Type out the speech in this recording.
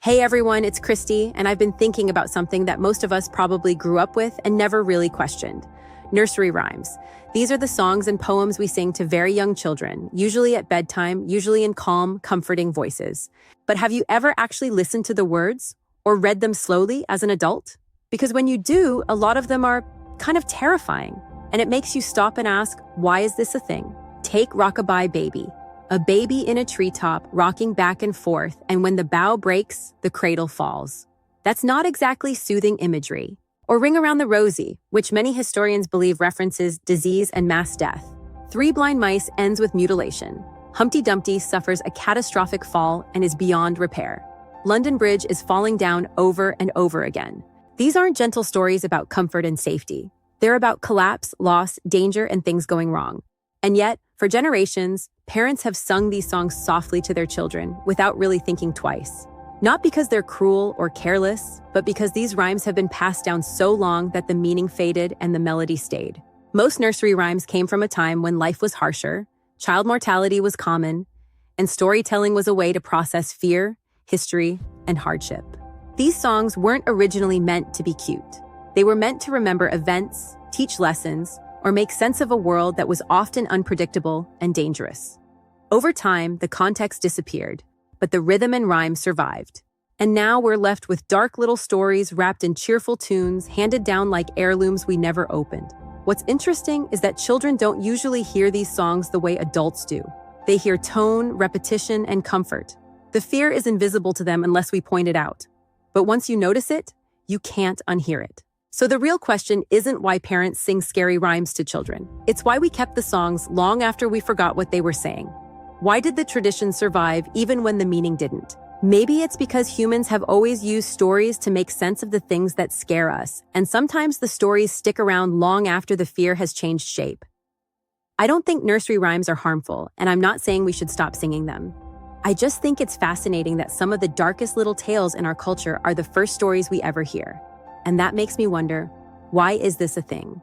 Hey everyone, it's Christy, and I've been thinking about something that most of us probably grew up with and never really questioned. Nursery rhymes. These are the songs and poems we sing to very young children, usually at bedtime, usually in calm, comforting voices. But have you ever actually listened to the words or read them slowly as an adult? Because when you do, a lot of them are kind of terrifying, and it makes you stop and ask, why is this a thing? Take Rockabye Baby. A baby in a treetop rocking back and forth, and when the bough breaks, the cradle falls. That's not exactly soothing imagery. Or Ring Around the Rosie, which many historians believe references disease and mass death. Three Blind Mice ends with mutilation. Humpty Dumpty suffers a catastrophic fall and is beyond repair. London Bridge is falling down over and over again. These aren't gentle stories about comfort and safety. They're about collapse, loss, danger, and things going wrong. And yet, for generations, parents have sung these songs softly to their children without really thinking twice. Not because they're cruel or careless, but because these rhymes have been passed down so long that the meaning faded and the melody stayed. Most nursery rhymes came from a time when life was harsher, child mortality was common, and storytelling was a way to process fear, history, and hardship. These songs weren't originally meant to be cute. They were meant to remember events, teach lessons, or make sense of a world that was often unpredictable and dangerous. Over time, the context disappeared, but the rhythm and rhyme survived. And now we're left with dark little stories wrapped in cheerful tunes, handed down like heirlooms we never opened. What's interesting is that children don't usually hear these songs the way adults do. They hear tone, repetition, and comfort. The fear is invisible to them unless we point it out. But once you notice it, you can't unhear it. So the real question isn't why parents sing scary rhymes to children. It's why we kept the songs long after we forgot what they were saying. Why did the tradition survive even when the meaning didn't? Maybe it's because humans have always used stories to make sense of the things that scare us, and sometimes the stories stick around long after the fear has changed shape. I don't think nursery rhymes are harmful, and I'm not saying we should stop singing them. I just think it's fascinating that some of the darkest little tales in our culture are the first stories we ever hear. And that makes me wonder, why is this a thing?